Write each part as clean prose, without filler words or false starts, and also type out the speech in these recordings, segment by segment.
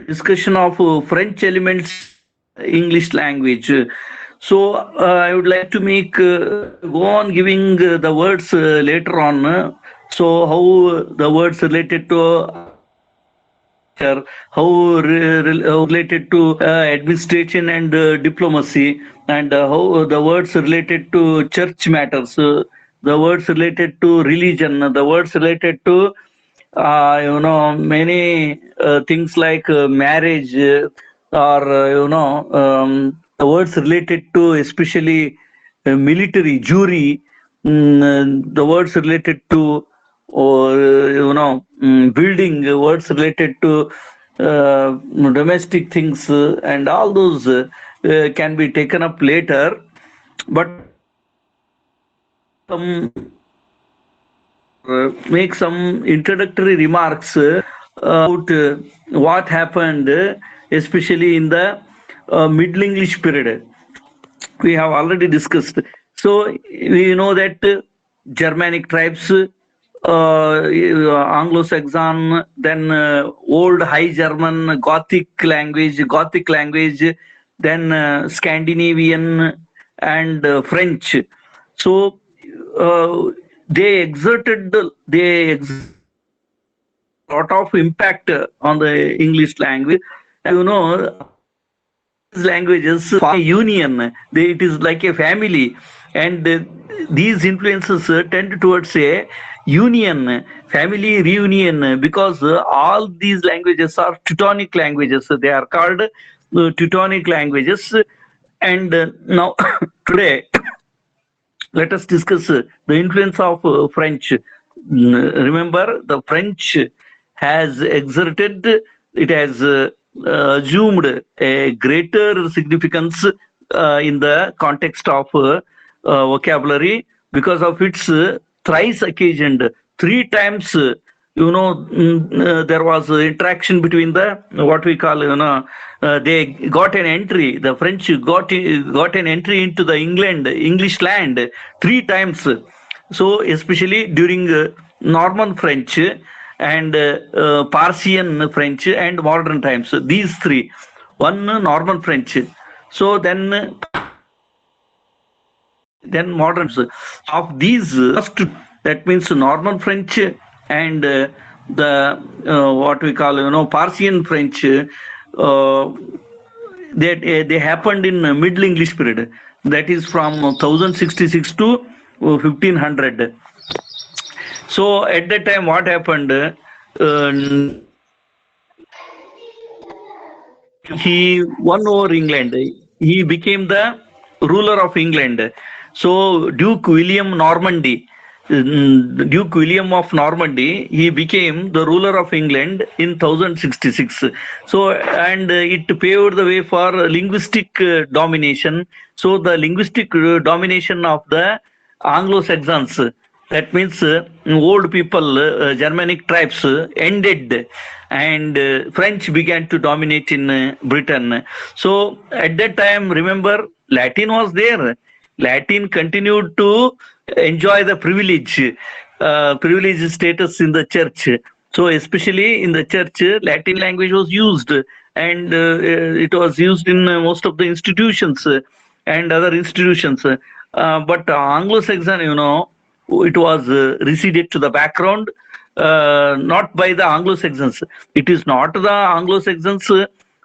discussion of French elements English language. So I would like to make go on giving the words later on. So how the words related to how related to administration and diplomacy, and how the words related to church matters, the words related to religion, the words related to many things like marriage, or the words related to especially military jury, the words related to, or building, words related to domestic things, and all those can be taken up later. But some make some introductory remarks about what happened, especially in the Middle English period. We have already discussed. So we know that Germanic tribes, Anglo-Saxon, then Old High German, Gothic language, then Scandinavian and French. So they exerted lot of impact on the English language. These languages form a union. It is like a family, and these influences tend towards a union, family reunion, because all these languages are Teutonic languages. They are called Teutonic languages. And now today, let us discuss the influence of French. Remember, the French has exerted, it has assumed a greater significance in the context of vocabulary, because of its thrice occasioned, three times. There was interaction between the what we call, they got an entry. The French got an entry into the English land three times. So especially during Norman French and Parsian French and modern times, these three. One Norman French. So then moderns of these first, that means Norman French and the what we call, Parsian French, they happened in Middle English period, that is from 1066 to 1500. So at that time what happened, he won over England. He became the ruler of England. So Duke William of Normandy, he became the ruler of England in 1066. So, and it paved the way for linguistic domination. So the linguistic domination of the Anglo-Saxons, that means old people, Germanic tribes, ended, and French began to dominate in Britain. So at that time, remember, Latin was there. Latin continued to enjoy the privileged status in the church. So especially in the church, Latin language was used, and it was used in most of the institutions and other institutions. But Anglo-Saxon, it was receded to the background, not by the Anglo-Saxons. It is not the Anglo-Saxons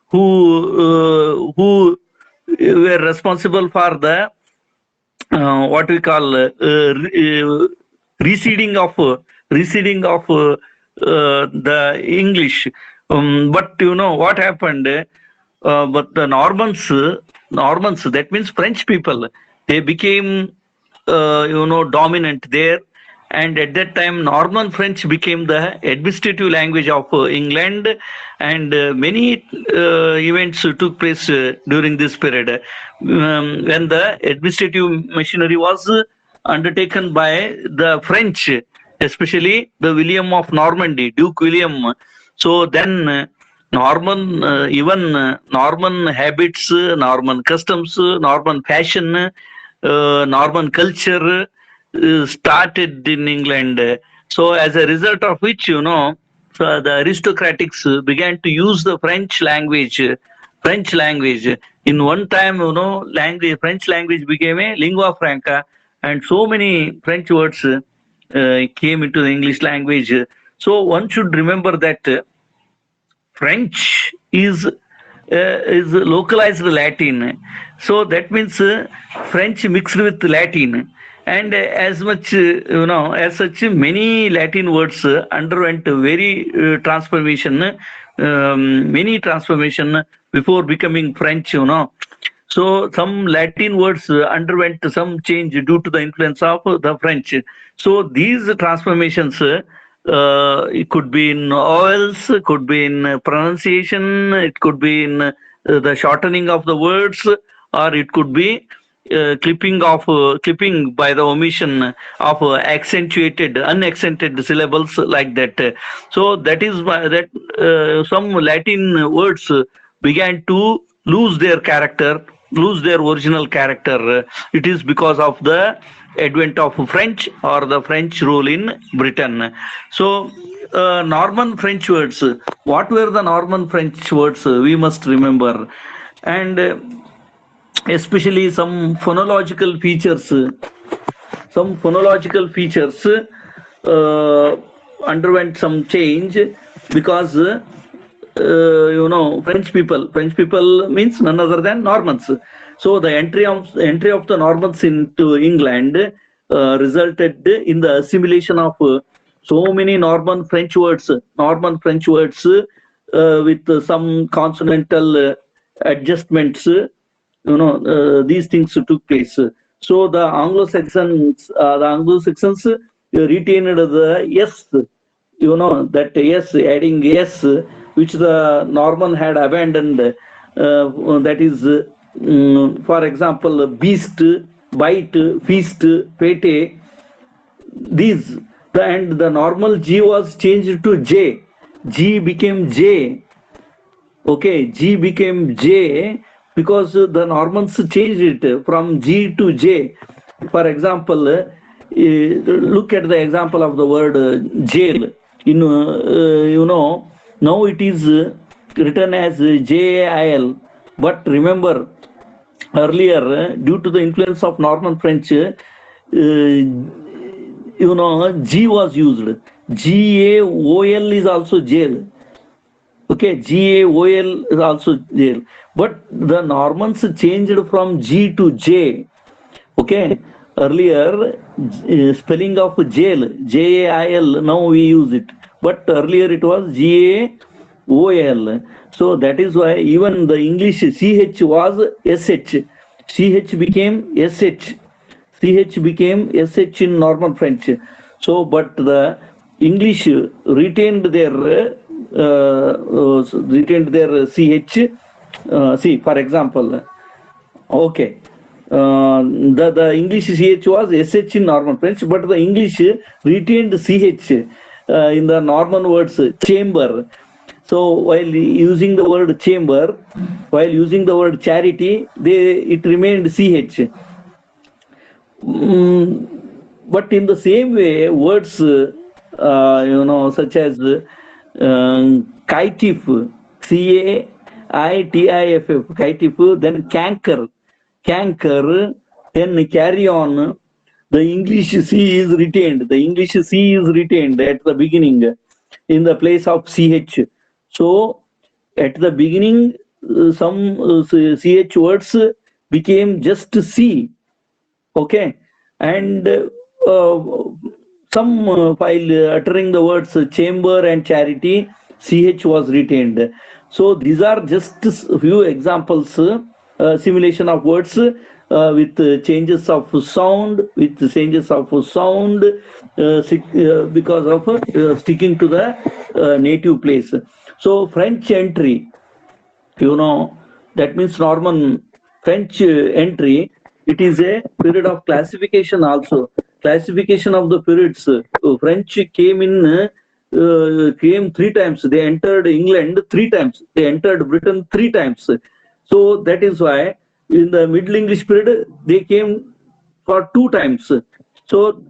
who were responsible for the what we call receding of the English. But what happened? But the Normans, that means French people, they became dominant there. And at that time, Norman French became the administrative language of England, and many events took place during this period, when the administrative machinery was undertaken by the French, especially the William of Normandy, Duke William. So then Norman habits, Norman customs, Norman fashion, Norman culture started in England. So as a result of which, the aristocratics began to use the French language. In one time, French language became a lingua franca, and so many French words came into the English language. So one should remember that French is localized Latin. So that means French mixed with Latin. And as much, as such, many Latin words underwent very transformation, many transformation before becoming French. So some Latin words underwent some change due to the influence of the French. So these transformations, it could be in vowels, could be in pronunciation, it could be in the shortening of the words, or it could be clipping by the omission of unaccented syllables like that. So that is why that some Latin words began to lose their character, lose their original character. It is because of the advent of French or the French rule in Britain. So Norman French words. What were the Norman French words? We must remember, and especially some phonological features. Some phonological features underwent some change because French people means none other than Normans. So the entry of the Normans into England resulted in the assimilation of so many Norman French words with some consonantal adjustments. These things took place. So the Anglo-Saxons retained the yes, that yes, adding yes, which the Norman had abandoned. That is, for example, beast, bite, feast, fete. These, and the normal G was changed to J. G became J. Okay, G became J because the Normans changed it from G to J. For example, look at the example of the word jail. Now it is written as JAIL. But remember, earlier, due to the influence of Norman French, G was used. GAOL is also jail. Okay, GAOL is also jail. But the Normans changed from G to J. Okay, earlier spelling of jail, JAIL, now we use it. But earlier it was GAOL. So that is why even the English CH was SH. CH became SH. CH became SH in Norman French. So, but the English retained their CH. See, for example, okay, the English CH was SH in Norman French, but the English retained CH in the Norman words chamber. So while using the word chamber, while using the word charity, it remained CH. But in the same way, words such as caitiff, CAITIFF, caitiff, then canker, then carry on. The English C is retained. The English C is retained at the beginning in the place of CH. So at the beginning, some CH words became just C. Okay, and some while uttering the words chamber and charity, CH was retained. So these are just a few examples, simulation of words with changes of sound, because of sticking to the native place. So French entry, that means Norman French entry, it is a period of classification also. Classification of the periods. French came 3 times. They entered England 3 times. They entered Britain 3 times. So that is why in the Middle English period, they came for 2 times. So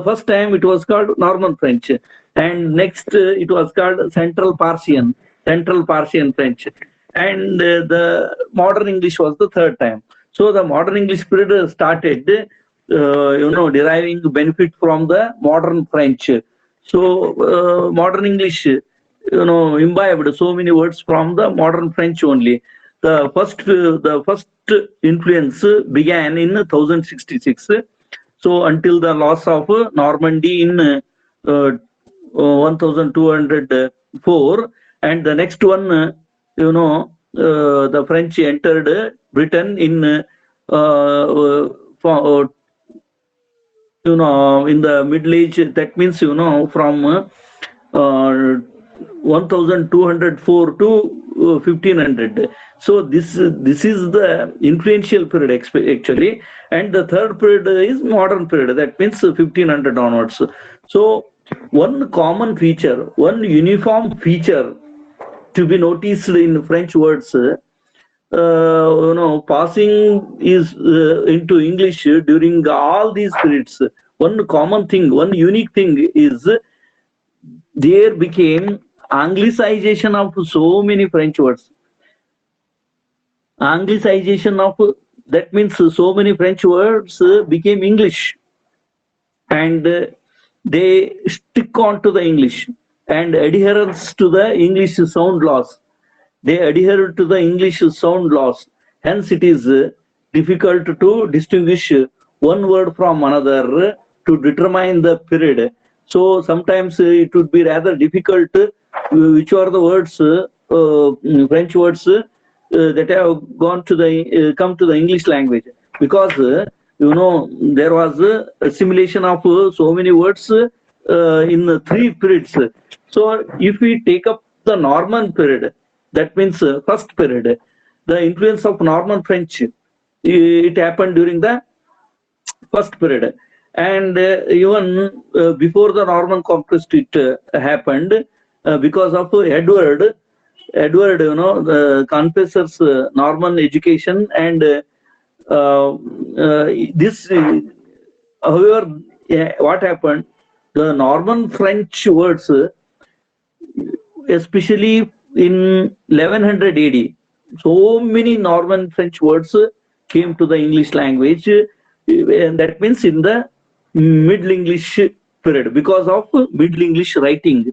first time it was called Norman French. and next it was called Central Persian French, and the modern English was the third time. So the modern English period started, deriving benefit from the modern French. So modern English, imbibed so many words from the modern French only. The first influence began in 1066. So until the loss of Normandy in 1204, and the next one, the French entered Britain in in the Middle Age. That means from 1204 to 1500. So this is the influential period actually, and the third period is modern period. That means 1500 onwards. So one common feature, one uniform feature to be noticed in French words, passing is into English during all these periods. One common thing, one unique thing is there became anglicization of so many French words. Anglicization of, that means so many French words became English, and they stick on to the English, and adherence to the English sound laws. They adhere to the English sound laws. Hence, it is difficult to distinguish one word from another to determine the period. So sometimes it would be rather difficult which are the words, French words that have gone to the come to the English language, because there was assimilation of so many words in the three periods. So if we take up the Norman period, that means first period, the influence of Norman French, it happened during the first period, and even before the Norman conquest it happened, because of Edward, the confessor's Norman education, and this, however, what happened, the Norman French words, especially in 1100 AD, so many Norman French words came to the English language, and that means in the Middle English period, because of Middle English writing.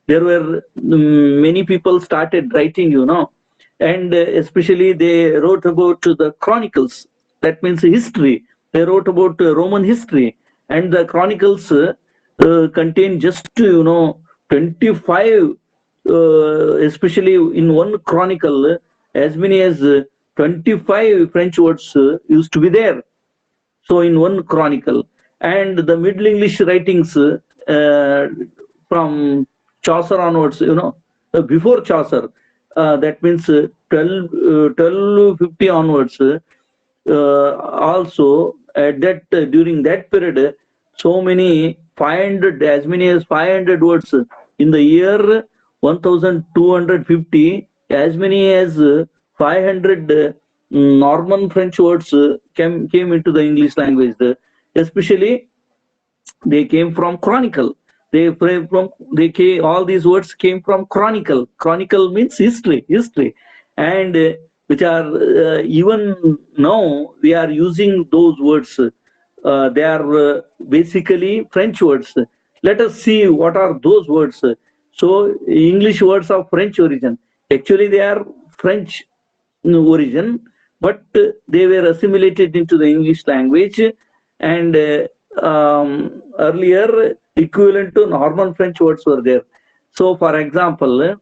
There were many people started writing, and especially they wrote about the chronicles. That means history. They wrote about Roman history, and the chronicles contain just 25, especially in one chronicle, as many as 25 French words used to be there. So in one chronicle, and the Middle English writings from Chaucer onwards, before Chaucer, that means 1250 onwards, also at that during that period, so many 500, as many as 500 words in the year 1250, as many as 500 Norman French words came into the English language. Especially they came from chronicle. All these words came from chronicle. Chronicle means history, and which are even now we are using those words. They are basically French words. Let us see what are those words. So English words of French origin. Actually, they are French origin, but they were assimilated into the English language, and earlier equivalent to Norman French words were there. So, for example,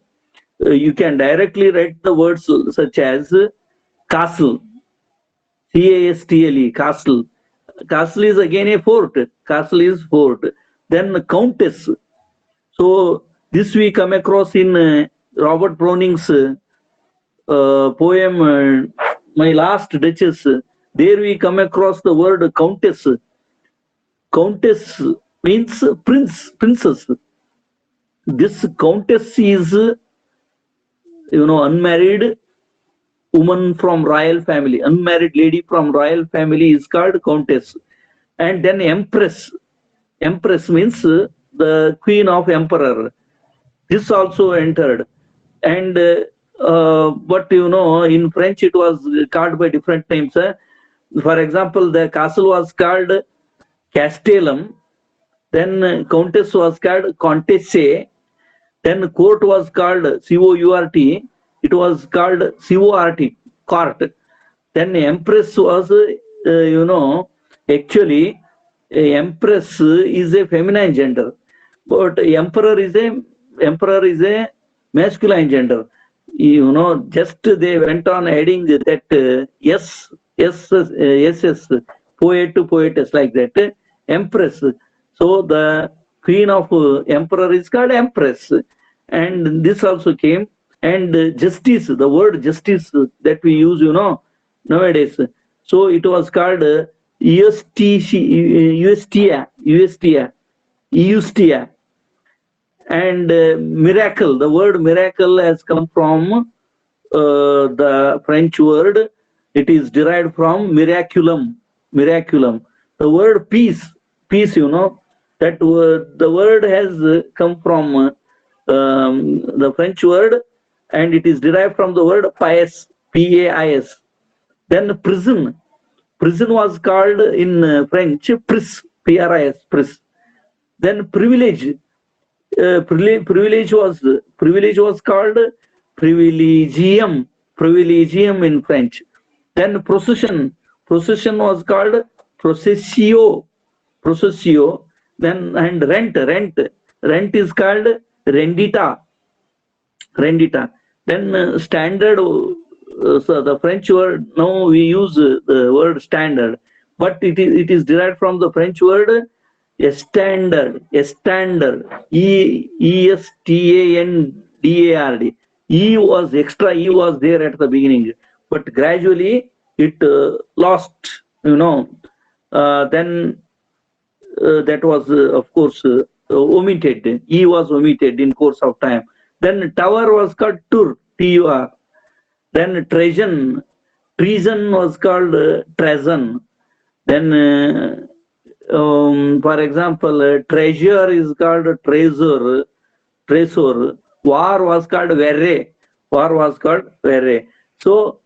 you can directly write the words such as castle, C-A-S-T-L-E, castle. Castle is again a fort. Castle is fort. Then countess. So this we come across in Robert Browning's poem, My Last Duchess. There we come across the word countess. Countess means princess. This countess is, unmarried woman from royal family. Unmarried lady from royal family is called countess. And then empress. Empress means the queen of emperor. This also entered. And but in French it was called by different names. For example, the castle was called Castellum, then countess was called Comtesse, then court was called Court, it was called Cort, court. Then empress was, actually empress is a feminine gender, but emperor is a masculine gender. Just they went on adding that yes, poet to poetess, like that, empress. So the queen of emperor is called empress, and this also came. And justice, the word justice that we use, nowadays. So it was called Eustia. And miracle, the word miracle has come from the French word. It is derived from miraculum. The word peace, that the word has come from the French word, and it is derived from the word pious, P-A-I-S. Then prison was called in French pris, P-R-I-S, pris. Then privilege was called privilegium in French. Then procession was called processio. Then, and rent is called rendita. Then standard, so the French word, now we use the word standard, but it is derived from the French word standard, ESTANDARD. E was extra, E was there at the beginning, but gradually it lost, then that was, of course, omitted. E was omitted in course of time. Then tower was called tur, T-U-R. Then treason was called treason. Then, for example, treasure is called treasure. War was called verre. So,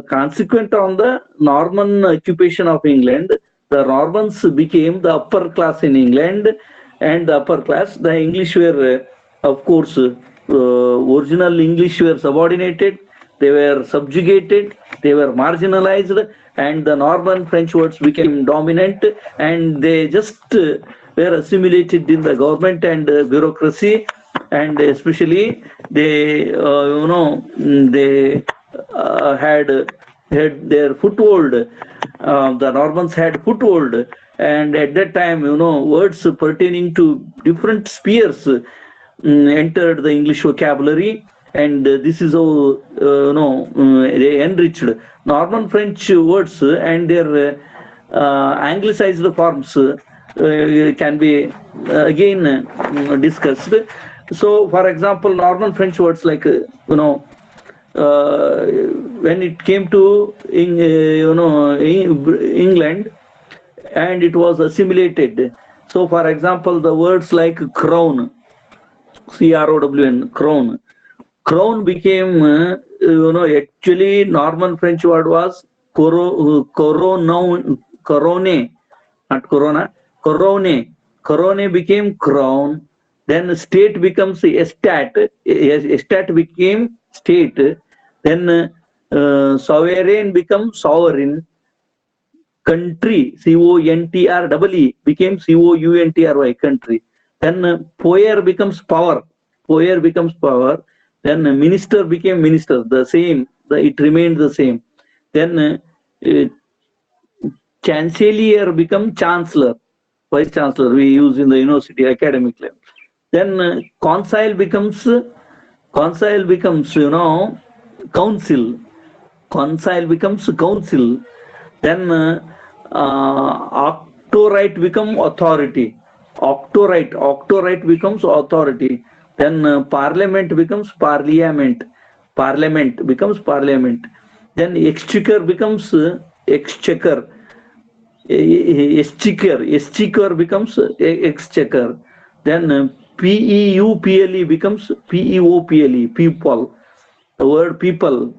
consequent on the Norman occupation of England, the Normans became the upper class in England, and the upper class, the English were, of course, original English were subordinated, they were subjugated, they were marginalized, and the Norman French words became dominant, and they just were assimilated in the government and bureaucracy, and especially they, they had their foothold. The Normans had foothold, and at that time, words pertaining to different spheres entered the English vocabulary, and this is how they enriched Norman French words, and their anglicized forms can be again discussed. So, for example, Norman French words like when it came to England, and it was assimilated. So, for example, the words like crown, C-R-O-W-N, crown became, actually Norman French word was corone, not corona, corone became crown. Then state becomes estate became state. Then sovereign becomes sovereign. Country, C-O-N-T-R-E-E, became C-O-U-N-T-R-Y, country. Then poer becomes power. Then minister became minister, the same, it remained the same. Then chancellor become chancellor, vice chancellor, we use in the university academic level. Then concile becomes council. Concile becomes council. Then octorite become authority. Octorite becomes authority. Then parliament becomes parliament. Parliament becomes parliament. Then exchequer becomes exchequer. Exchequer becomes exchequer. Then PEUPLE becomes PEOPLE, people. The word people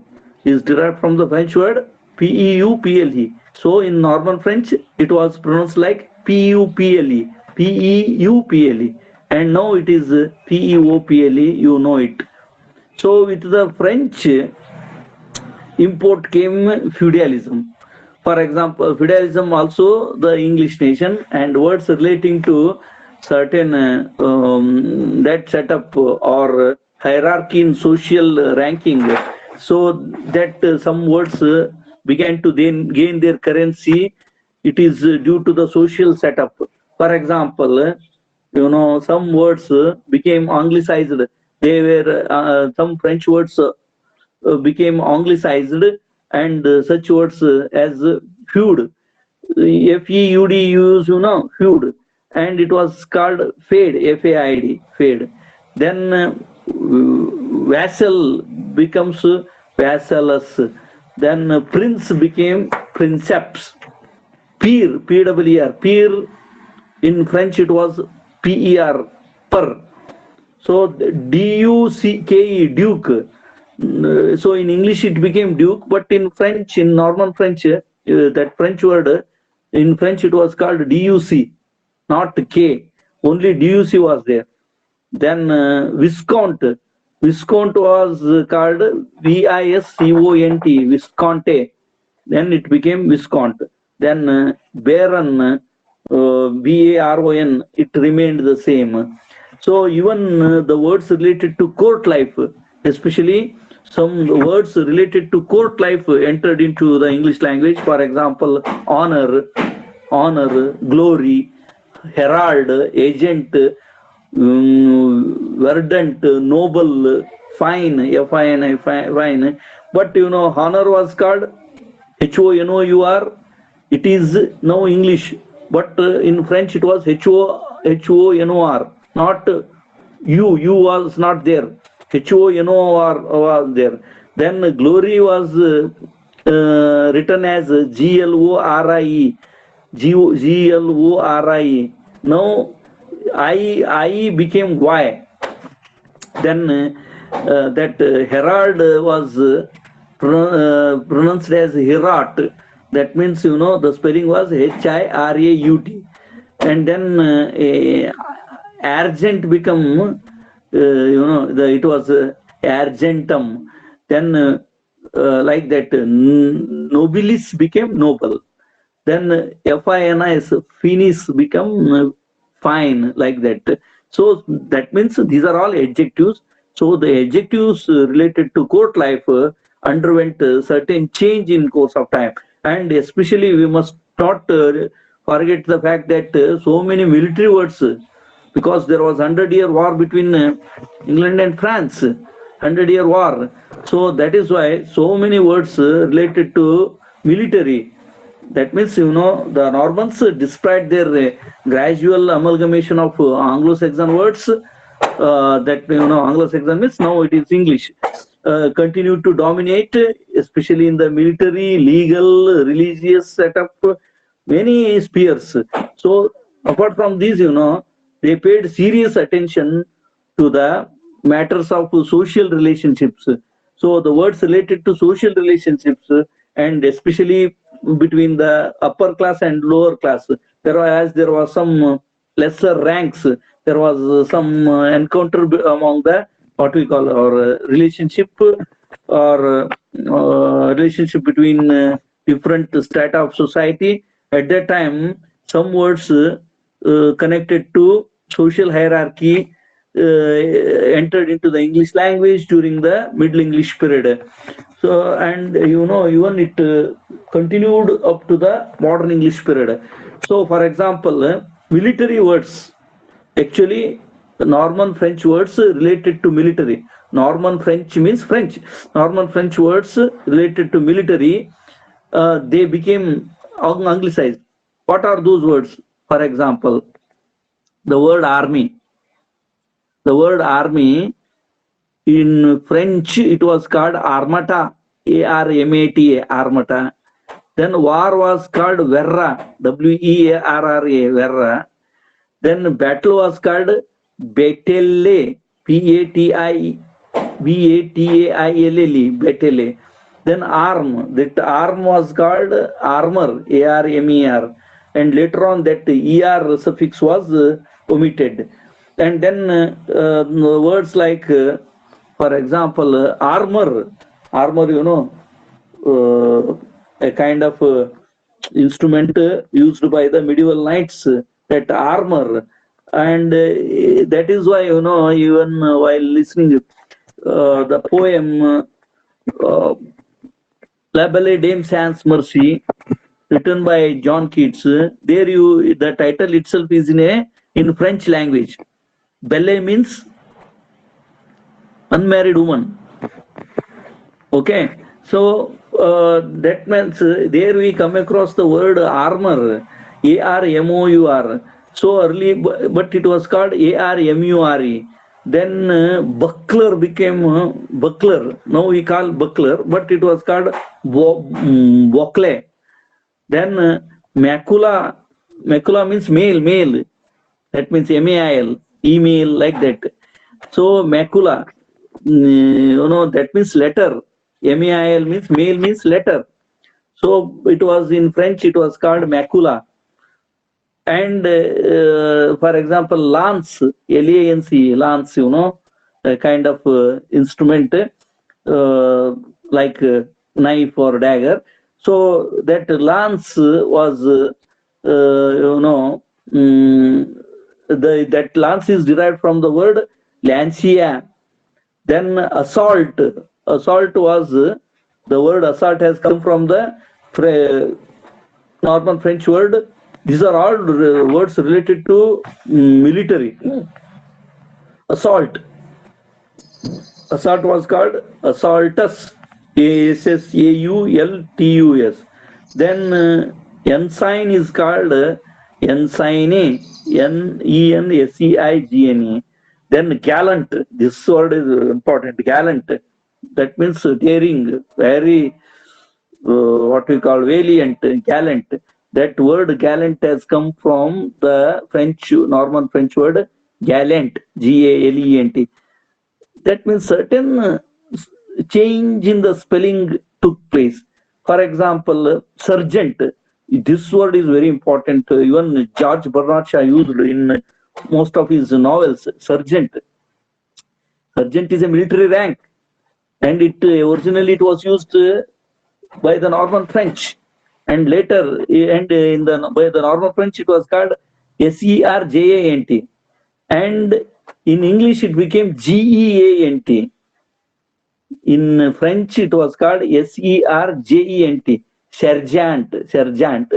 is derived from the French word PEUPLE. So in normal French, it was pronounced like PUPLE, PEUPLE, and now it is PEOPLE. You know it. So with the French import came feudalism. For example, feudalism also the English nation, and words relating to certain that setup or hierarchy in social ranking, so that some words began to then gain their currency. It is due to the social setup. For example, some words became anglicized. They were some French words became anglicized, and such words as feud, feud, use, feud, and it was called fade, FAID, fade. Then vassal becomes vassallus. Then prince became princeps. Peer, PWR, peer, in French it was PER, per. So DUCKE, Duke. So in English it became Duke, but in French, in Norman French, that French word, in French it was called DUC, not K. Only DUC was there. Then Viscount. Viscount was called VISCONT, Visconti. Then it became Viscount. Then Baron, BARON, it remained the same. So even the words related to court life, especially some words related to court life entered into the English language. For example, honor, glory, herald, agent, verdant, noble, fine, FINI, fine. But honor was called HONOUR. It is now English, but in French it was HONOR, not U was not there. HONOR was there. Then glory was written as GLORIE. GLORIE. Now I became Y. Then that herald was pronounced as Herat. That means, the spelling was HIRAUT. And then argent become, it was argentum. Then like that, nobilis became noble. Then FINIS, finis become fine, like that. So that means these are all adjectives. So the adjectives related to court life underwent certain change in course of time. And especially we must not forget the fact that so many military words, because there was 100-year war between England and France, 100-year war. So that is why so many words related to military. That means, the Normans, despite their gradual amalgamation of Anglo-Saxon words, that, Anglo-Saxon means now it is English, continued to dominate, especially in the military, legal, religious setup, many spheres. So apart from these, they paid serious attention to the matters of social relationships. So the words related to social relationships, and especially between the upper class and lower class, there was some lesser ranks, there was some encounter among the what we call our relationship, or relationship between different strata of society. At that time, some words connected to social hierarchy entered into the English language during the Middle English period. So, and even it continued up to the modern English period. So, for example, military words, actually the Norman French words related to military. Norman French means French. Norman French words related to military, they became anglicized. What are those words? For example, the word army. The word army, in French it was called armata, ARMATA, armata. Then war was called verra, WERRA, verra. Then battle was called Betele, Bataille, Betele. Then arm, that arm was called armor, Armer, and later on that er suffix was omitted. And then words like, for example, armor, a kind of instrument used by the medieval knights, that armor. And that is why, even while listening the poem La Belle Dame Sans Mercy, written by John Keats, there the title itself is in French language. Belle means unmarried woman. Okay, so that means there we come across the word armor, Armour. So early, but it was called Armure. Then buckler became buckler. Now we call buckler, but it was called buckle. Then macula means male. That means mail, email, like that. So macula, that means letter. Mail means mail means letter. So it was in French, it was called macula. And for example, lance, Lance, lance, a kind of instrument like knife or dagger. So that lance was, that lance is derived from the word lancia. Then assault was, the word assault has come from the Norman French word. These are all words related to military. Assault was called assaultus, Assaultus. Then ensign is called ensign, Enscigna. Then gallant, this word is important, gallant. That means daring, very, what we call valiant, gallant. That word gallant has come from the Norman French word gallant, Galent. That means certain change in the spelling took place. For example, sergeant. This word is very important. Even George Bernard Shaw used in most of his novels. Sergeant. Sergeant is a military rank, and originally it was used by the Norman French, and later, by the Norman French it was called Sergeant, and in English it became Geant. In French it was called Sergeant, sergeant,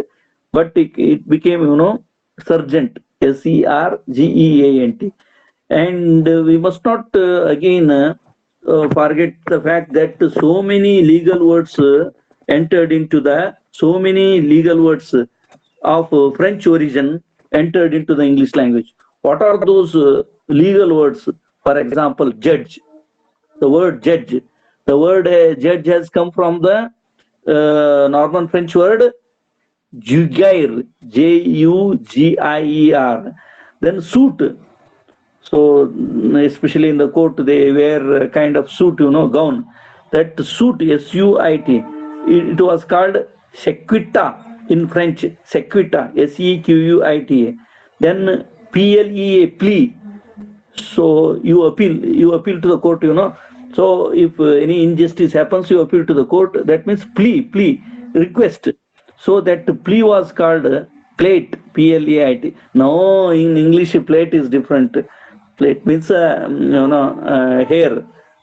but it became sergeant, Sergeant. And we must not again forget the fact that so many legal words entered into so many legal words of French origin entered into the English language. What are those legal words? For example, judge. The word judge. The word judge has come from the Norman French word jugier, Jugier. Then suit. So especially in the court, they wear a kind of suit, gown. That suit, Suit, it was called sequita in French. Sequita, Sequita. Then plea, plea. So you appeal to the court, So if any injustice happens, you appeal to the court. That means plea, request. So that plea was called plate, Plait. Now in English, plate is different. Plate means hair,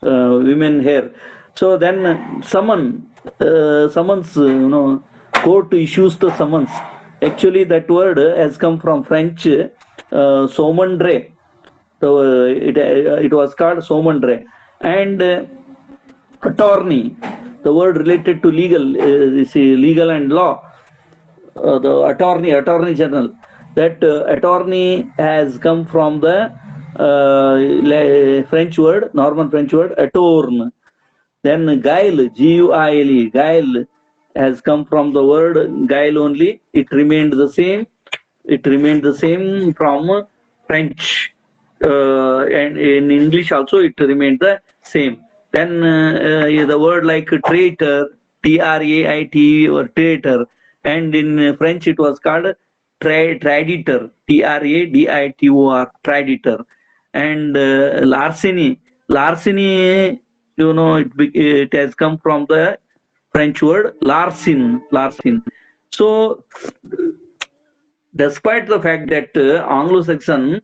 women hair. So then summons, court issues the summons. Actually, that word has come from French saumondre. So it was called saumondre. And attorney, the word related to legal and law. The attorney general. That attorney has come from the French word, Norman French word, attorne. Then guile, Guile, guile has come from the word guile only. It remained the same. It remained the same from French. and in English also it remained the same. Then the word like traitor, T-R-A-I-T or traitor, and in French it was called traditor, T-R-A-D-I-T-O-R, traditor, and larceny, it has come from the French word larcin. So, despite the fact that Anglo-Saxon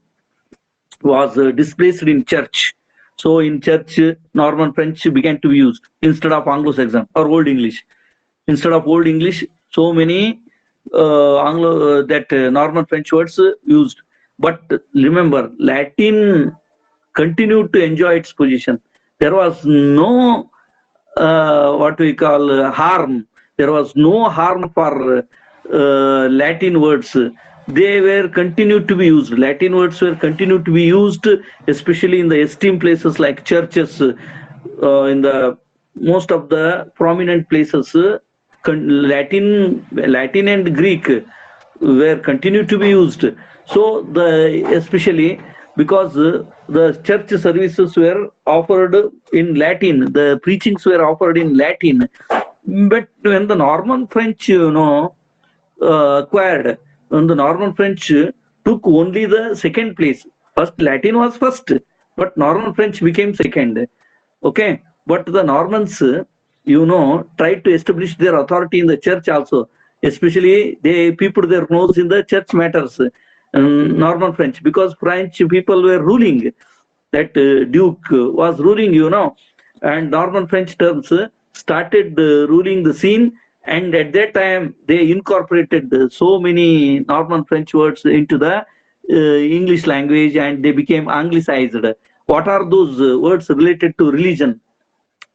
was displaced in church. So in church, Norman French began to be used instead of Anglo-Saxon or Old English. Instead of Old English, so many Norman French words used. But remember, Latin continued to enjoy its position. There was no what we call harm. There was no harm for Latin words. They were continued to be used. Latin words were continued to be used, especially in the esteemed places like churches. In the most of the prominent places, Latin and Greek were continued to be used. So especially because the church services were offered in Latin, the preachings were offered in Latin. But when the Norman French, acquired, when the Norman French took only the second place. First, Latin was first, but Norman French became second. Okay, but the Normans, tried to establish their authority in the church also. Especially, they peeped their nose in the church matters. Norman French, because French people were ruling. That Duke was ruling, and Norman French terms started ruling the scene. And at that time, they incorporated so many Norman French words into the English language, and they became anglicized. What are those words related to religion?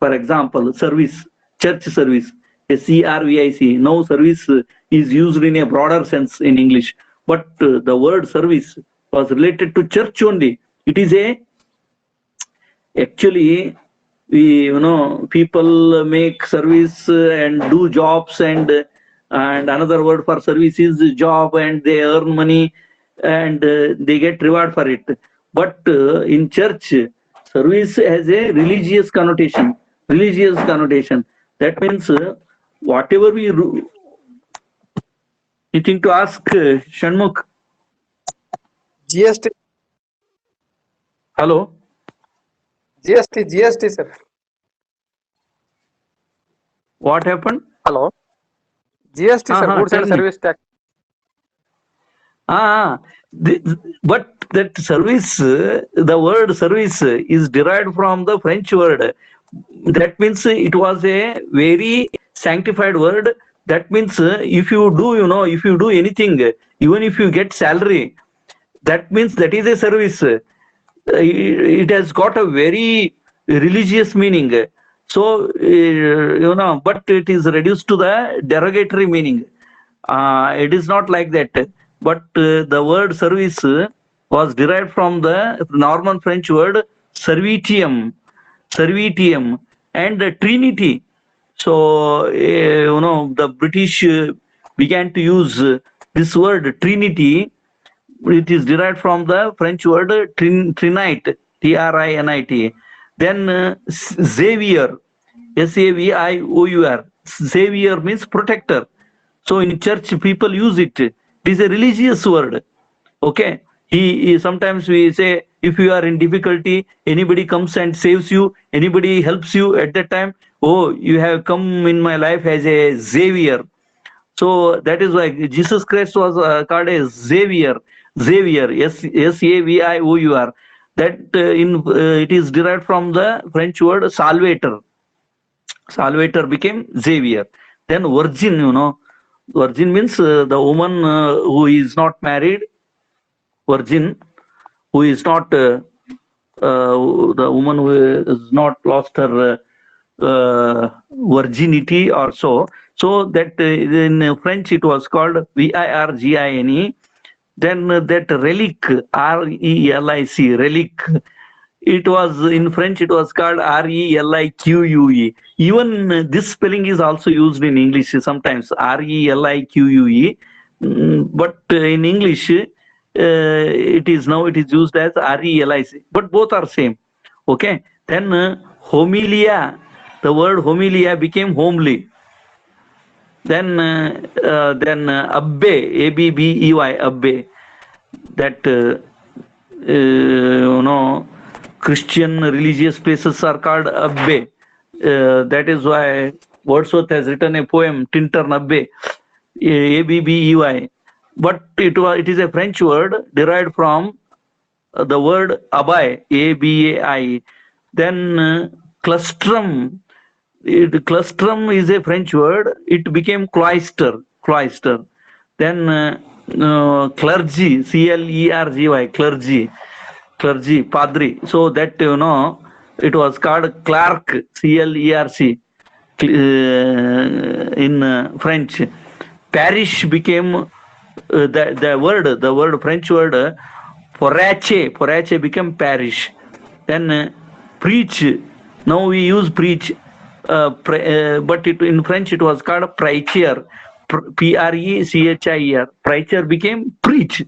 For example, service, church service, service. Now, service is used in a broader sense in English, but the word service was related to church only. It is actually, people make service and do jobs, and another word for service is job, and they earn money, and they get reward for it. But in church, service has a religious connotation. That means whatever we do. Anything to ask, Shanmukh? GST. Hello. GST, sir. What happened? Hello. GST, sir. Goods and service tax. But that service, the word service is derived from the French word. That means it was a very sanctified word. That means if you do anything, even if you get salary, that means that is a service. It has got a very religious meaning. So, but it is reduced to the derogatory meaning. It is not like that. But the word service was derived from the Norman French word servitium, and Trinity. So, the British began to use this word Trinity. It is derived from the French word trinite, Trinit. Then Xavier, Saviour. Xavier means protector. So in church, people use it. It is a religious word. Okay. Sometimes we say, if you are in difficulty, anybody comes and saves you, anybody helps you at that time. Oh, you have come in my life as a Xavier. So that is why Jesus Christ was called a Xavier, Saviour. That it is derived from the French word salvator. Salvator became Xavier. Then virgin, virgin means the woman who is not married, virgin, who is not the woman who has not lost her virginity or so. So that in French it was called virgine. Then that relic, relic, relic. It was in French. It was called relique. Even this spelling is also used in English sometimes. Relique. But in English, it is used as RELIC, but both are same. Okay. Then homilia, the word homilia became homely. Then abbe, ABBEY, abbe, that Christian religious places are called abbe. That is why Wordsworth has written a poem, Tintern Abbe, ABBEY. But it is a French word derived from the word abai, ABAI. Then clustrum. Clustrum is a French word. It became cloister. Then clergy, CLERGY, clergy, padri. So that it was called clerk, CLERC, in French. Parish became the word French word forache became parish. Then preach. Now we use preach. But in French it was called prêcher, PRECHIR. Prêcher became preach.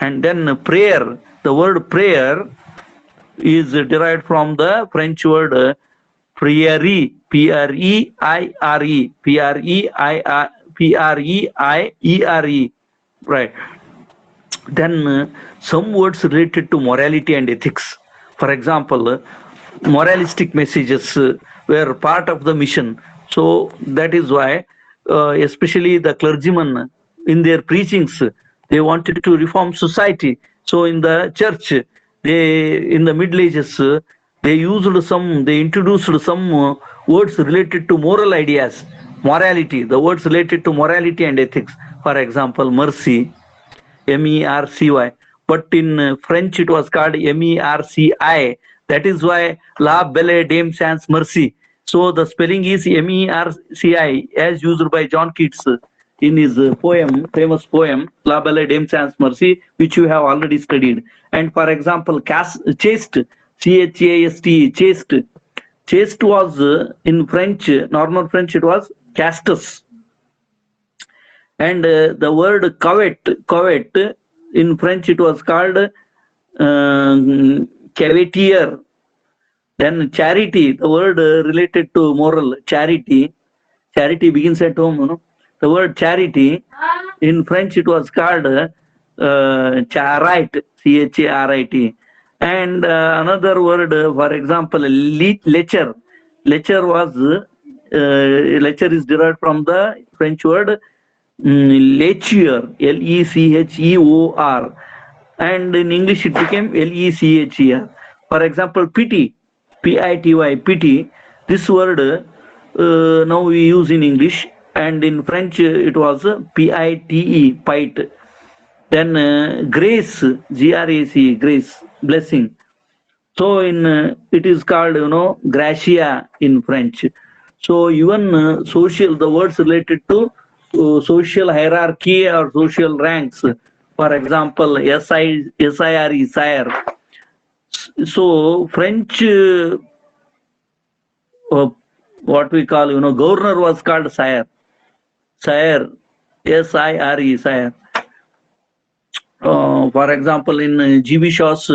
And then prayer, the word prayer is derived from the French word prierie, PREIERE, right. Then some words related to morality and ethics. For example, moralistic messages were part of the mission. So that is why, especially the clergymen, in their preachings, they wanted to reform society. So in the church, in the Middle Ages, they introduced some words related to moral ideas, morality, the words related to morality and ethics. For example, mercy, MERCY. But in French, it was called MERCI. That is why La Belle Dame Sans Mercy. So the spelling is MERCI, as used by John Keats in his famous poem, La Belle Dame Sans Mercy, which you have already studied. And for example, chaste, CHAST, chaste. Chaste was in French, normal French, it was castus. And the word covet, in French it was called cavetier. Then charity, the word related to moral, charity begins at home. The word charity, in French it was called charit, CHARIT. And another word, for example, lecher. Lecher is derived from the French word lecher, LECHEOR, and in English it became LECHER. For example, pity, PITY, pity. This word now we use in English, and in French it was PITE, pite. Then grace, GRAC, grace, blessing. So it is called gratia in French. So even the words related to social hierarchy or social ranks. For example, SIRE, sire. So French, what we call, governor was called sire. Sire, SIRE, sire. For example, in G.B. Shaw's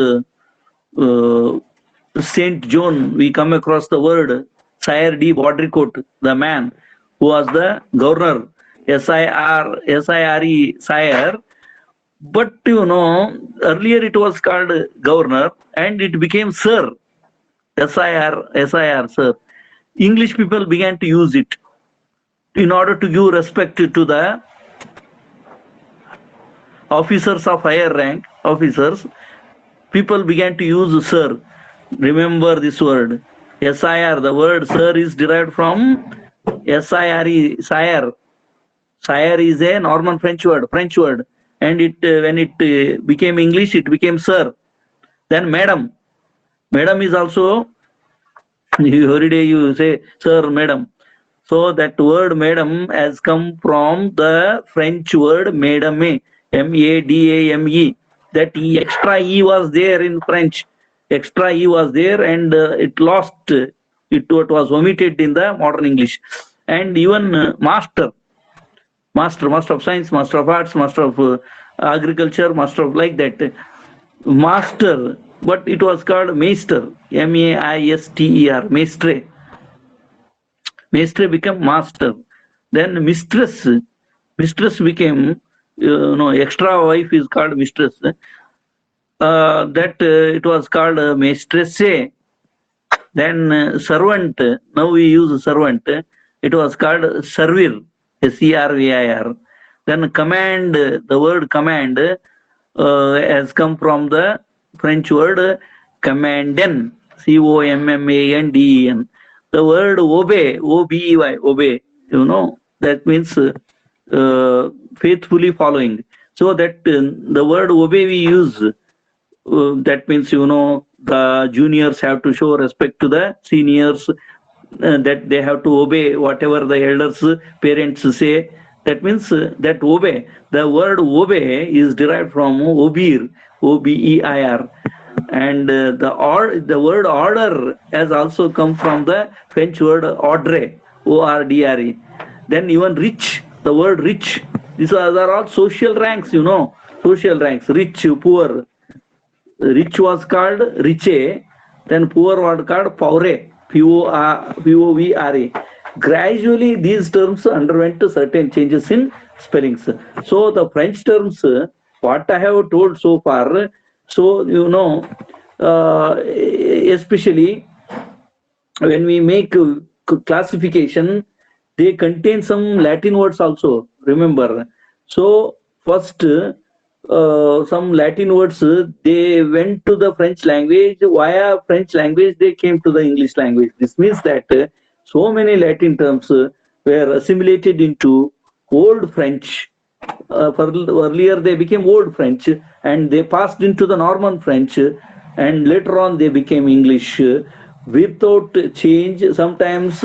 Saint John, we come across the word Sire de Baudricourt, the man who was the governor. SIRE, sire. But earlier it was called governor and it became sir. SIR, sir. English people began to use it in order to give respect to the officers of higher rank, officers. People began to use sir. Remember this word. SIR, the word sir is derived from SIRE, sire. Sire is a Norman French word, and when it became English, it became sir. Then madam. Madam is also, every day you say sir, madam. So that word madam has come from the French word madame, MADAME. That extra E was there in French. Extra E was there and it lost. It was omitted in the modern English. And even master of science, master of arts, master of agriculture, master of, like that. Master, but it was called Meister, Maister, Maestre. Maestre became master. Then mistress became, extra wife is called mistress. That it was called maitresse. Then servant, now we use servant. It was called servir, servir. Then command, the word command has come from the French word commanden, commanden. The word obey, obey, obey, that means faithfully following. So that the word obey we use, that means, the juniors have to show respect to the seniors, that they have to obey whatever the elders, parents say. That means that obey. The word obey is derived from obir, obeir, and the word order has also come from the French word ordre, ordre. Then even rich, the word rich. These are all social ranks, social ranks. Rich, poor. Rich was called riche, then poor was called pauvre, Povre. Gradually, these terms underwent certain changes in spellings. So the French terms, what I have told so far, so especially when we make classification, they contain some Latin words also. Remember, so first some Latin words they went to the French language. Via French language, they came to the English language. This means that so many Latin terms were assimilated into Old French. Earlier they became Old French, and they passed into the Norman French, and later on they became English without change. Sometimes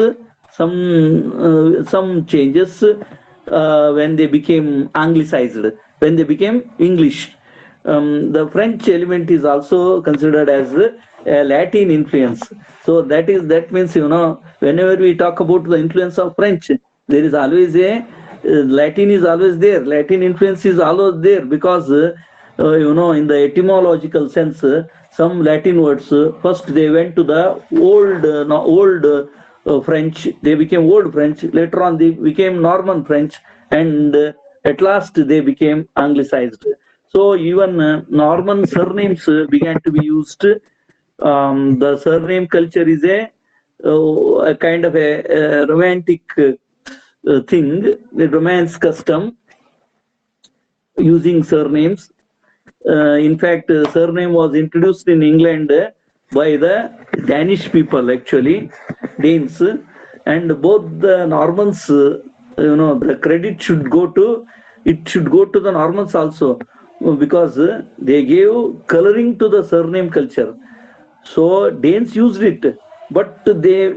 some changes when they became anglicized, when they became English. The French element is also considered as a Latin influence. So that means, whenever we talk about the influence of French, there is always a Latin is always there. Latin influence is always there, because in the etymological sense, some Latin words first they went to the old French. They became Old French. Later on, they became Norman French, and at last they became anglicized. So even Norman surnames began to be used. The surname culture is a kind of a romantic thing, the romance custom, using surnames. In fact, surname was introduced in England by the Danish people, actually, Danes, and both the Normans. The credit should go to the Normans also, because they gave coloring to the surname culture. So Danes used it, but they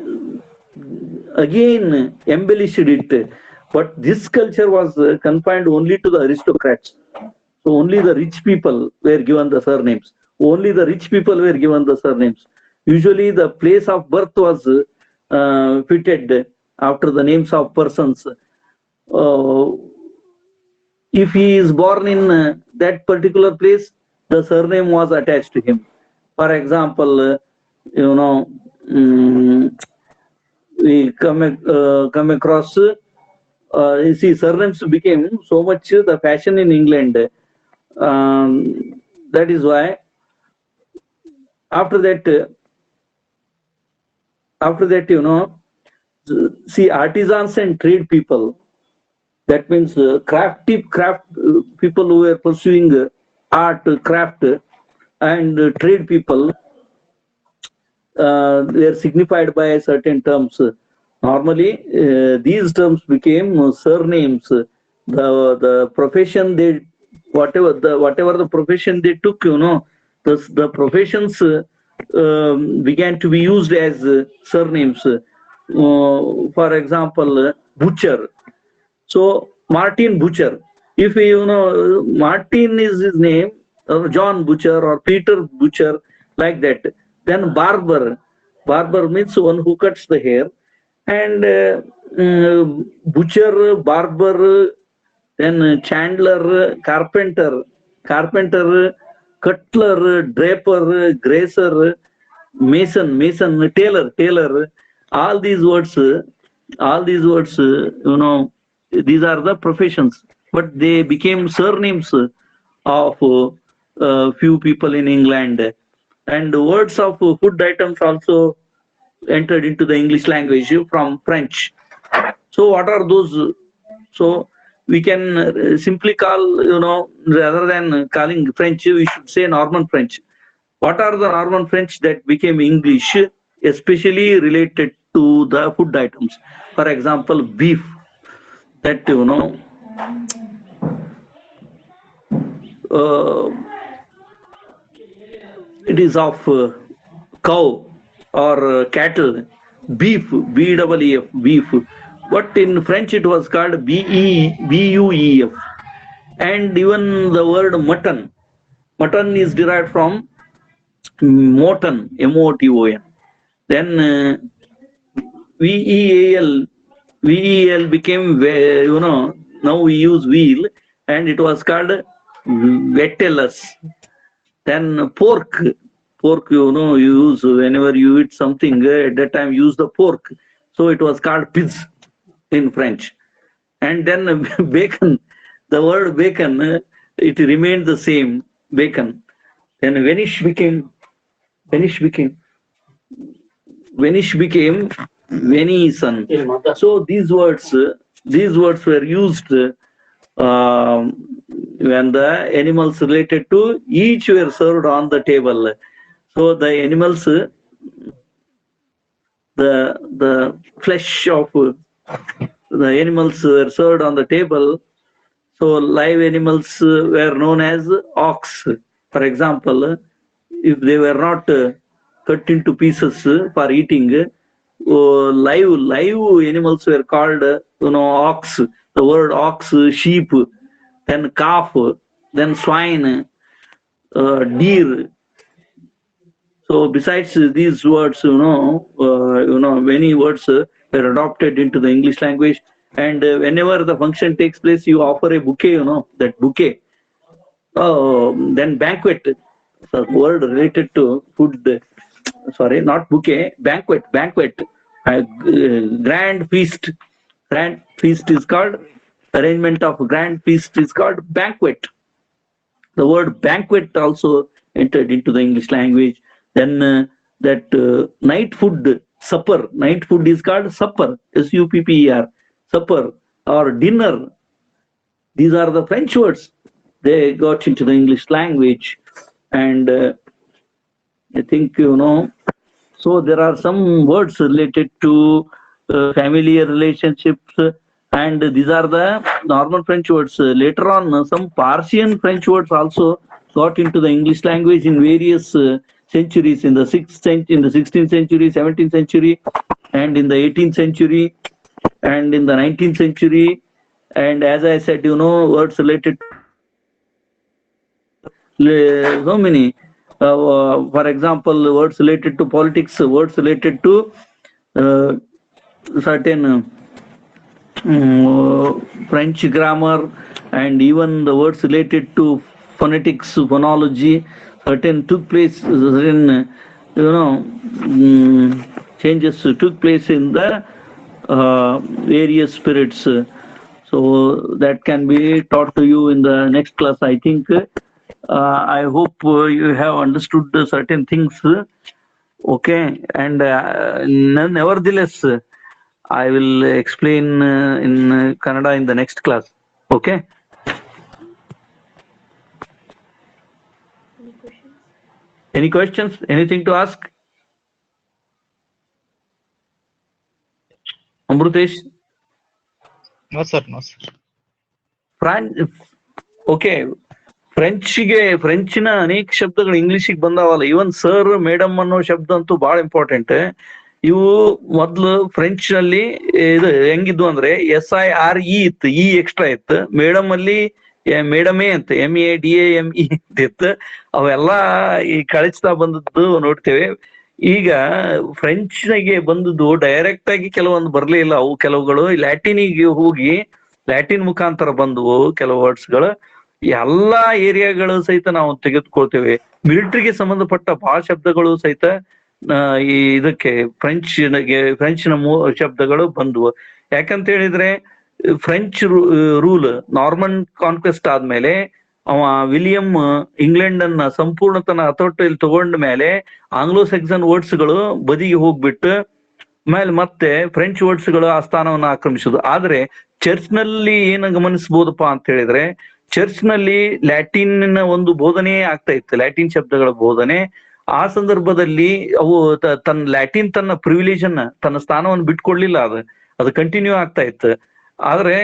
again embellished it. But this culture was confined only to the aristocrats. So only the rich people were given the surnames. Only the rich people were given the surnames. Usually the place of birth was fitted after the names of persons. If he is born in that particular place, the surname was attached to him. For example, we come across, you see, surnames became so much the fashion in England. That is why after that, see, artisans and trade people. That means craft people who were pursuing art, craft, and trade people. They are signified by certain terms. Normally, these terms became surnames. The profession they, whatever the profession they took, the professions began to be used as surnames. For example, butcher. So Martin Butcher. If Martin is his name, John Butcher or Peter Butcher, like that. Then barber. Barber means one who cuts the hair. And butcher, barber, then chandler, carpenter, cutler, draper, gracer, mason, tailor. All these words, these are the professions, but they became surnames of few people in England. And words of food items also entered into the English language from French. So what are those? So we can simply call, rather than calling French, we should say Norman French. What are the Norman French that became English, especially related to the food items? For example, beef. That it is of cow or cattle. Beef, BEEF, beef. But in French it was called BUEF. And even the word mutton. Mutton is derived from moton, MOTON. Then VEL became, now we use wheel, and it was called vetellus. Then pork, you use whenever you eat something, at that time use the pork. So it was called piz in French. And then bacon, the word bacon, it remained the same, bacon. Then Venice became venison. So these words were used when the animals related to each were served on the table. So the animals, the flesh of the animals were served on the table. So live animals were known as ox. For example, if they were not cut into pieces for eating, live animals were called, ox. The word ox, sheep, then calf, then swine, deer. So besides these words, many words were adopted into the English language. And whenever the function takes place, you offer a bouquet, that bouquet. Then banquet, the word related to food. Sorry, not bouquet, banquet. Grand feast. Grand feast is called, arrangement of grand feast is called banquet. The word banquet also entered into the English language. Then night food, supper. Night food is called supper, SUPPER, supper or dinner. These are the French words. They got into the English language. And I think, so there are some words related to familiar relationships, and these are the normal French words. Later on, some Persian French words also got into the English language in various centuries, in the 16th century, 17th century, and in the 18th century, and in the 19th century. And as I said, words related to so many. For example, words related to politics, words related to certain French grammar, and even the words related to phonetics, phonology, certain took place, certain changes took place in the various periods. So that can be taught to you in the next class, I think. I hope you have understood certain things. Okay, and nevertheless, I will explain in Kannada in the next class. Okay. Any questions? Anything to ask? Amrutesh? No, sir. No, sir. Okay. ಫ್ರೆಂಚಿನ ಅನೇಕ ಶಬ್ದಗಳು ಇಂಗ್ಲಿಷಿಗೆ ಬಂದಾವಲ್ಲ. ಇವನ್ sir, madam ಅನ್ನೋ ಶಬ್ದ ಅಂತೂ ಬಹಳ important. ಇವು ಮೊದ್ಲು French ನಲ್ಲಿ ಇದು ಹೆಂಗಿದ್ವು ಅಂದ್ರೆ SIRE ಇತ್ತು, ಇ ಎಕ್ಸ್ಟ್ರಾ ಇತ್ತು. ಮೇಡಮ್ ಅಲ್ಲಿ ಮೇಡಮೇ ಅಂತ, MEADAME ಇತ್ತು. ಅವೆಲ್ಲಾ ಈ ಕಳಿಸ್ತಾ ಬಂದದ್ದು ನೋಡ್ತೇವೆ. ಈಗ ಫ್ರೆಂಚ್ನಾಗೆ ಬಂದದ್ದು ಡೈರೆಕ್ಟ್ ಆಗಿ ಕೆಲವೊಂದು ಬರ್ಲೇ ಇಲ್ಲ. ಅವು ಕೆಲವುಗಳು ಲ್ಯಾಟಿನಿಗೆ ಹೋಗಿ ಲ್ಯಾಟಿನ್ ಮುಖಾಂತರ ಬಂದವು ಕೆಲವು ವರ್ಡ್ಸ್ಗಳು. ಎಲ್ಲಾ ಏರಿಯಾಗಳು ಸಹಿತ ನಾವು ತೆಗೆದುಕೊಳ್ತೇವೆ. ಮಿಲಿಟರಿಗೆ ಸಂಬಂಧಪಟ್ಟ ಬಹಳ ಶಬ್ದಗಳು ಸಹಿತ ಈ ಇದಕ್ಕೆ ಫ್ರೆಂಚ್ನ ಶಬ್ದಗಳು ಬಂದವು. ಯಾಕಂತ ಹೇಳಿದ್ರೆ ಫ್ರೆಂಚ್ ರೂಲ್ ನಾರ್ಮನ್ ಕಾನ್ಕ್ವೆಸ್ಟ್ ಆದ್ಮೇಲೆ ಅವ ವಿಲಿಯಂ ಇಂಗ್ಲೆಂಡ್ ಅನ್ನ ಸಂಪೂರ್ಣ ತನ್ನ ಹತೋಟಿಯಲ್ಲಿ ತಗೊಂಡ ಮೇಲೆ ಆಂಗ್ಲೋ ಸೆಕ್ಸನ್ ವರ್ಡ್ಸ್ ಗಳು ಬದಿಗೆ ಹೋಗ್ಬಿಟ್ಟು ಮೇಲೆ ಮತ್ತೆ ಫ್ರೆಂಚ್ ವರ್ಡ್ಸ್ ಗಳು ಆ ಸ್ಥಾನವನ್ನು ಆಕ್ರಮಿಸುದು. ಆದ್ರೆ ಚರ್ಚ್ ನಲ್ಲಿ ಏನ ಗಮನಿಸಬಹುದಪ್ಪ ಅಂತ ಹೇಳಿದ್ರೆ, ಚರ್ಚ್ ನಲ್ಲಿ ಲ್ಯಾಟಿನ್ ಒಂದು ಬೋಧನೆ ಆಗ್ತಾ ಇತ್ತು, ಲ್ಯಾಟಿನ್ ಶಬ್ದಗಳ ಬೋಧನೆ. ಆ ಸಂದರ್ಭದಲ್ಲಿ ಅವು ತನ್ನ ಲ್ಯಾಟಿನ್ ತನ್ನ ಪ್ರಿವಿಲೇಜ್ ಅನ್ನ, ತನ್ನ ಸ್ಥಾನವನ್ನು ಬಿಟ್ಕೊಡ್ಲಿಲ್ಲ, ಅದು ಕಂಟಿನ್ಯೂ ಆಗ್ತಾ ಇತ್ತು. ಆದ್ರೆ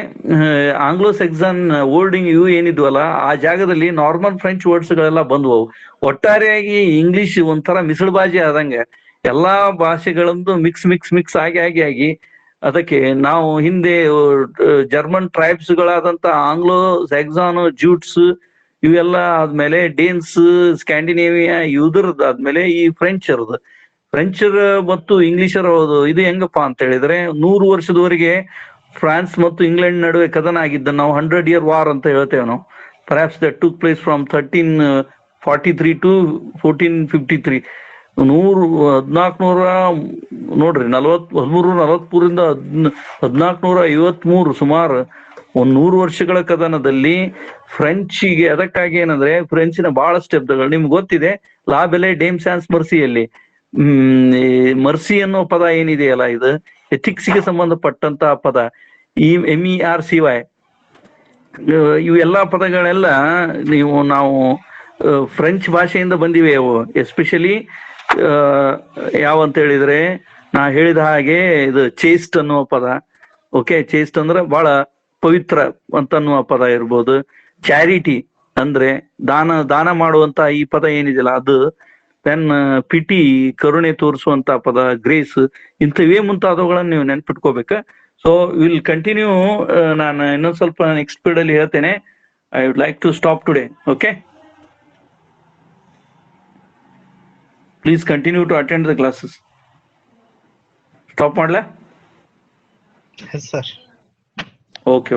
ಆಂಗ್ಲೋ ಸೆಕ್ಸನ್ ವರ್ಡಿಂಗ್ ಇವು ಏನಿದ್ವಲ್ಲ, ಆ ಜಾಗದಲ್ಲಿ ನಾರ್ಮಲ್ ಫ್ರೆಂಚ್ ವರ್ಡ್ಸ್ ಗಳೆಲ್ಲ ಬಂದ್ವು. ಒಟ್ಟಾರೆಯಾಗಿ ಇಂಗ್ಲಿಷ್ ಒಂಥರ ಮಿಸಳುಬಾಜಿ ಆದಂಗೆ ಎಲ್ಲಾ ಭಾಷೆಗಳಂದು ಮಿಕ್ಸ್ ಆಗಿ ಅದಕ್ಕೆ ನಾವು ಹಿಂದೆ ಜರ್ಮನ್ ಟ್ರೈಬ್ಸ್ ಗಳಾದಂತ ಆಂಗ್ಲೋ ಸ್ಯಾಕ್ಸಾನ್ ಜ್ಯೂಟ್ಸ್ ಇವೆಲ್ಲ ಆದ್ಮೇಲೆ ಡೇನ್ಸ್ ಸ್ಕ್ಯಾಂಡಿನೇವಿಯಾ ಇವ್ರದ್ದು ಆದ್ಮೇಲೆ ಈ ಫ್ರೆಂಚರ್ ಮತ್ತು ಇಂಗ್ಲಿಷರ ಇದು ಹೆಂಗಪ್ಪಾ ಅಂತ ಹೇಳಿದ್ರೆ 100 ವರ್ಷದವರೆಗೆ ಫ್ರಾನ್ಸ್ ಮತ್ತು ಇಂಗ್ಲೆಂಡ್ ನಡುವೆ ಕದನ ಆಗಿದ್ದ ನಾವು 100 year ವಾರ್ ಅಂತ ಹೇಳ್ತೇವೆ ನಾವು. Perhaps that took place from 1343 to 1453. 1400 ನೋಡ್ರಿ 1343 1453 ಸುಮಾರು 100 ವರ್ಷಗಳ ಕದನದಲ್ಲಿ ಫ್ರೆಂಚಿಗೆ. ಅದಕ್ಕಾಗಿ ಏನಂದ್ರೆ ಫ್ರೆಂಚಿನ ಬಹಳಷ್ಟು ಶಬ್ದಗಳು ನಿಮ್ಗೆ ಗೊತ್ತಿದೆ. ಲಾ ಬೆಲೆ ಡೇಮ್ ಸ್ಯಾನ್ಸ್ ಮರ್ಸಿಯಲ್ಲಿ ಮರ್ಸಿ ಅನ್ನೋ ಪದ ಏನಿದೆಯಲ್ಲ, ಇದು ಎಥಿಕ್ಸ್ಗೆ ಸಂಬಂಧಪಟ್ಟಂತ ಪದ. MERCY ಇವೆಲ್ಲಾ ಪದಗಳೆಲ್ಲ ನಾವು ಫ್ರೆಂಚ್ ಭಾಷೆಯಿಂದ ಬಂದಿವೆ. ಅವು ಎಸ್ಪೆಷಲಿ ಯಾವಂತ ಹೇಳಿದ್ರೆ ನಾ ಹೇಳಿದ ಹಾಗೆ ಇದು ಚೇಸ್ಟ್ ಅನ್ನುವ ಪದ. ಓಕೆ, ಚೇಸ್ಟ್ ಅಂದ್ರೆ ಬಹಳ ಪವಿತ್ರ ಅಂತ ಅನ್ನುವ ಪದ ಇರ್ಬೋದು. ಚಾರಿಟಿ ಅಂದ್ರೆ ದಾನ ಮಾಡುವಂತ ಈ ಪದ ಏನಿದೆಯಲ್ಲ ಅದು. ದೆನ್ ಪಿಟಿ ಕರುಣೆ ತೋರಿಸುವಂತ ಪದ, ಗ್ರೇಸ್, ಇಂಥವೇ ಮುಂತಾದವುಗಳನ್ನ ನೀವು ನೆನ್ಪಿಟ್ಕೋಬೇಕು. So will continue. ನಾನು ಇನ್ನೊಂದ್ ಸ್ವಲ್ಪ ನೆಕ್ಸ್ಟ್ ಪೀರಿಯಡ್ ಅಲ್ಲಿ ಹೇಳ್ತೇನೆ. I would like to stop today. Okay, please continue to attend the classes. Stop ಮಾಡ್ಲಾ? Yes, sir. ಓಕೆ.